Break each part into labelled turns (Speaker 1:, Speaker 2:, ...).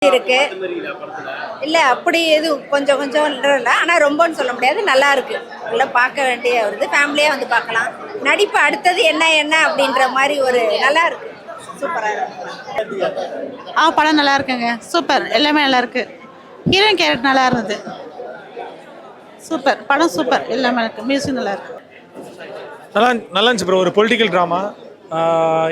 Speaker 1: இருக்கு. இல்ல அப்படி எதுவும் கொஞ்சம் கொஞ்சம் இல்லை, ஆனால் ரொம்பன்னு சொல்ல முடியாது. நல்லா இருக்கு, நல்லா பார்க்க வேண்டிய வருது. ஃபேமிலியாக வந்து பார்க்கலாம். நடிப்பு அடுத்தது என்ன என்ன அப்படின்ற மாதிரி ஒரு நல்லா இருக்கு. சூப்பராக இருக்கு.
Speaker 2: படம் நல்லா இருக்குங்க. சூப்பர், எல்லாமே நல்லா இருக்கு. ஹீரோயின் கேரக்டர் நல்லா இருந்தது. சூப்பர் படம், சூப்பர், எல்லாமே இருக்கு. மியூசிக் நல்லா இருக்கு.
Speaker 3: நல்லா இருந்துச்சு ப்ரோ. ஒரு பொலிட்டிக்கல் ட்ராமா,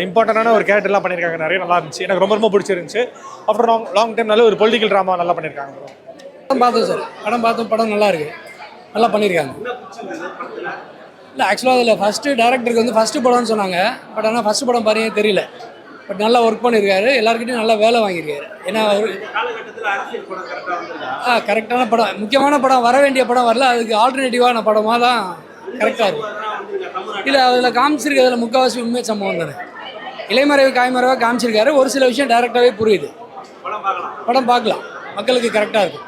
Speaker 3: இம்பார்ட்டண்டான ஒரு கேரக்டர்லாம் பண்ணியிருக்காங்க. நிறைய நல்லா இருந்துச்சு. எனக்கு ரொம்ப பிடிச்சிருந்துச்சு. ஆஃப்டர் லாங் டைம் நல்ல ஒரு பொலிட்டிக்கல் ட்ராமா நல்லா பண்ணியிருக்காங்க ப்ரோ.
Speaker 4: படம் பார்த்தோம் சார். படம் நல்லா இருக்கு, நல்லா பண்ணியிருக்காங்க. இல்லை ஆக்சுவலாக அதில் ஃபஸ்ட்டு டேரக்டருக்கு வந்து ஃபஸ்ட்டு படம்னு சொன்னாங்க. பட் ஆனால் ஃபஸ்ட்டு படம் பாருங்க தெரியல. பட் நல்லா ஒர்க் பண்ணியிருக்காரு. எல்லாருக்கிட்டையும் நல்லா வேலை வாங்கியிருக்காரு. ஏன்னா ஒரு கரெக்டான படம், முக்கியமான படம், வர வேண்டிய படம் வரல. அதுக்கு ஆல்டர்னேட்டிவான படமாக தான் கரெக்டாக இருக்கும். இல்லை அதில் காமிச்சிருக்கிறதுல முக்கால்வாசி உண்மை சம்பவம் தானே. இலைமறைவு காய்மறைவாக காமிச்சிருக்காரு. ஒரு சில விஷயம் டேரெக்டாகவே புரியுது. படம் பார்க்கலாம், மக்களுக்கு கரெக்டாக இருக்கும்.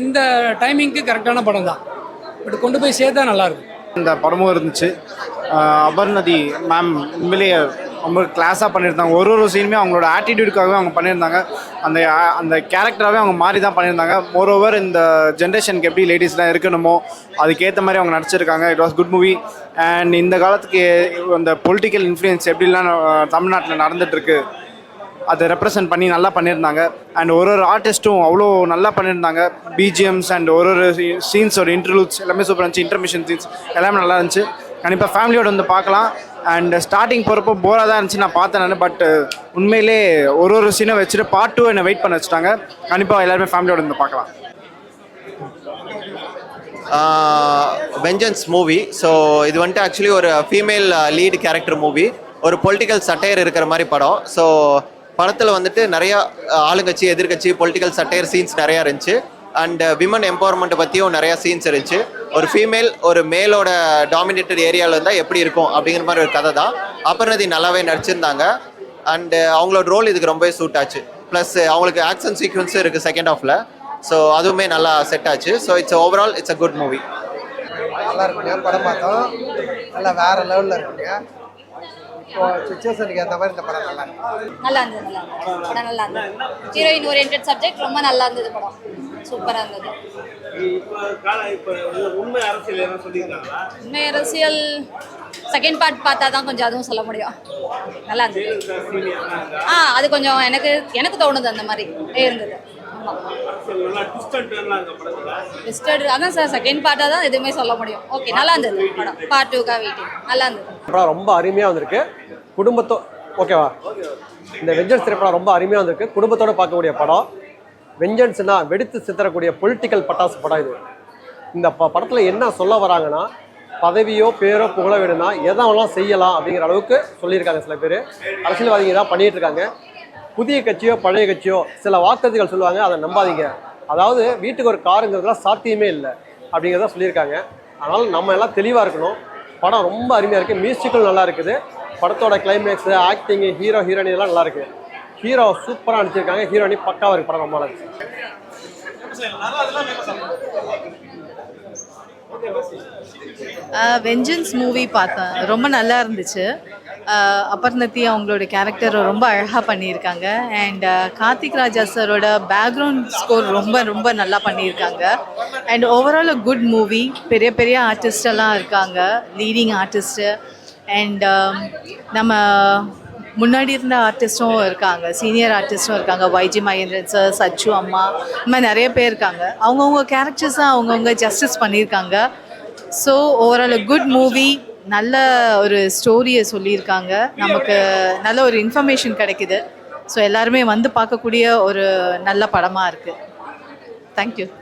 Speaker 4: இந்த டைமிங்க்கு கரெக்டான படம் தான். பட் கொண்டு போய் சேர்த்தா நல்லாயிருக்கும்.
Speaker 5: இந்த படமும் இருந்துச்சு. அபர்ணதி மேம் உண்மையிலேயே ரொம்ப கிளாஸாக பண்ணியிருந்தாங்க. ஒரு சீனுமே அவங்களோட ஆட்டிடியூடுக்காகவே அவங்க பண்ணியிருந்தாங்க. அந்த கேரக்டராகவே அவங்க மாறி தான் பண்ணியிருந்தாங்க. மோரோவர் இந்த ஜென்ரேஷனுக்கு எப்படி லேடிஸ்லாம் இருக்கணுமோ அதுக்கேற்ற மாதிரி அவங்க நடிச்சிருக்காங்க. It was good movie. And இந்த காலத்துக்கு அந்த பொலிட்டிக்கல் இன்ஃப்ளூயன்ஸ் எப்படிலாம் தமிழ்நாட்டில் நடந்துகிட்ருக்கு அதை ரெப்ரசன்ட் பண்ணி நல்லா பண்ணியிருந்தாங்க. அண்ட் ஒரு ஆர்டிஸ்ட்டும் அவ்வளோ நல்லா பண்ணியிருந்தாங்க. பிஜிஎம்ஸ் அண்ட் ஒரு சீன்ஸ், ஒரு இன்டர்லூட்ஸ் எல்லாமே சூப்பராக இருந்துச்சு. இன்டர்மிஷன் சீன்ஸ் எல்லாமே நல்லா இருந்துச்சு. கண்டிப்பாக ஃபேமிலியோடு வந்து பார்க்கலாம். அண்ட் ஸ்டார்டிங் போகிறப்போ போராக தான் இருந்துச்சு, நான் பார்த்தேன் நான். பட் உண்மையிலே ஒரு சீனை வச்சுட்டு பார்ட் 2 என்னை வெயிட் பண்ண வச்சுட்டாங்க. கண்டிப்பாக எல்லாருமே ஃபேமிலியோடு வந்து பார்க்கலாம்.
Speaker 6: Vengeance movie. ஸோ இது வந்துட்டு ஆக்சுவலி ஒரு ஃபீமேல் லீடு கேரக்டர் மூவி. ஒரு பொலிட்டிக்கல் சட்டையர் இருக்கிற மாதிரி படம். ஸோ படத்தில் வந்துட்டு நிறையா ஆளுங்கட்சி எதிர்கட்சி பொலிட்டிக்கல் சட்டையர் சீன்ஸ் நிறையா இருந்துச்சு. அண்ட் விமன் எம்பவர்மெண்ட்டை பற்றியும் நிறையா சீன்ஸ் இருந்துச்சு. ஒரு ஃபீமேல் ஒரு மேலோட டாமினேட்டட் ஏரியாவில் இருந்தால் எப்படி இருக்கும் அப்படிங்கிற மாதிரி ஒரு கதை தான். அபர்ணதி நல்லாவே நடிச்சிருந்தாங்க. அண்டு அவங்களோட ரோல் இதுக்கு ரொம்பவே சூட் ஆச்சு. ப்ளஸ் அவங்களுக்கு ஆக்ஷன் சீக்வன்ஸும் இருக்குது செகண்ட் ஹாஃபில். ஸோ அதுவுமே நல்லா செட் ஆச்சு. So it's overall it's a good movie.
Speaker 7: நல்லா இருக்குங்க. படம் பார்த்தோம், நல்லா வேறு லெவலில் இருக்குங்க. சுச்சுவேஷனுக்கு ஏற்ற மாதிரி இந்த படம்
Speaker 1: நல்லா இருந்தது. படம் நல்லா இருந்தது. ஹீரோயின் ஓரியன்டட் சப்ஜெக்ட் ரொம்ப நல்லா இருந்தது. படம் சூப்பராக இருந்தது. உண்மை அரசியல் செகண்ட் பார்ட் பார்த்தா தான் கொஞ்சம் அதுவும் சொல்ல முடியும். நல்லா இருந்தது. அது கொஞ்சம் எனக்கு தோணுது அந்த மாதிரி இருந்தது. அதான் சார் செகண்ட் பார்ட்டாக தான் எதுவுமே சொல்ல முடியும். ஓகே, நல்லா இருந்தது படம். பார்ட் 2க்காக வெயிட்டிங். நல்லா இருந்தது.
Speaker 8: படம் ரொம்ப அருமையாக வந்திருக்கு. ஓகேவா, இந்த வெஞ்சன்ஸ் திரைப்படம் ரொம்ப அருமையாக வந்திருக்கு. குடும்பத்தோடு பார்க்கக்கூடிய படம். வெஞ்சன்ஸ்னா வெடித்து சித்தரக்கூடிய பொலிட்டிக்கல் பட்டாசு படம் இது. இந்த படத்தில் என்ன சொல்ல வராங்கன்னா, பதவியோ பேரோ புகழ வேணும்னா எதெல்லாம் செய்யலாம் அப்படிங்கிற அளவுக்கு சொல்லியிருக்காங்க. சில பேர் அரசியல்வாதிங்க தான் பண்ணிகிட்டு இருக்காங்க. புதிய கட்சியோ பழைய கட்சியோ சில வாக்குறுதிகள் சொல்லுவாங்க, அதை நம்பாதீங்க. அதாவது வீட்டுக்கு ஒரு காருங்கிறதுலாம் சாத்தியமே இல்லை அப்படிங்கிறத சொல்லியிருக்காங்க. அதனால் நம்ம எல்லாம் தெளிவாக இருக்கணும். படம் ரொம்ப அருமையாக இருக்குது. மியூசிக்கல் நல்லா இருக்குது. படத்தோட கிளைமேக்ஸு, ஆக்டிங்கு, ஹீரோயின் இதெல்லாம் நல்லா இருக்குது. ஹீரோ சூப்பராக நடிச்சிருக்காங்க. ஹீரோயினி பக்காவாக இருக்குது. படம் ரொம்ப நல்லா இருந்துச்சு.
Speaker 2: வெஞ்சன்ஸ் மூவி பார்த்தேன், ரொம்ப நல்லா இருந்துச்சு. அபர்ணதி அவங்களோட கேரக்டர் ரொம்ப அழகாக பண்ணியிருக்காங்க. அண்ட் கார்த்திக் ராஜா சாரோட பேக்ரவுண்ட் ஸ்கோர் ரொம்ப ரொம்ப நல்லா பண்ணியிருக்காங்க. And overall a good movie. பெரிய பெரிய ஆர்டிஸ்டெல்லாம் இருக்காங்க, லீடிங் ஆர்டிஸ்ட்டு. அண்ட் நம்ம முன்னாடி இருந்த ஆர்டிஸ்ட்டும் இருக்காங்க, சீனியர் ஆர்டிஸ்ட்டும் இருக்காங்க. YG மகேந்திரன் சார், சச்சு அம்மா, இந்த மாதிரி நிறைய பேர் இருக்காங்க. அவங்கவுங்க கேரக்டர்ஸாக அவங்கவுங்க ஜஸ்டிஸ் பண்ணியிருக்காங்க. So overall good movie. நல்ல ஒரு ஸ்டோரியை சொல்லியிருக்காங்க. நமக்கு நல்ல ஒரு இன்ஃபர்மேஷன் கிடைக்குது. ஸோ எல்லாருமே வந்து பார்க்கக்கூடிய ஒரு நல்ல படமாக இருக்குது. தேங்க்யூ.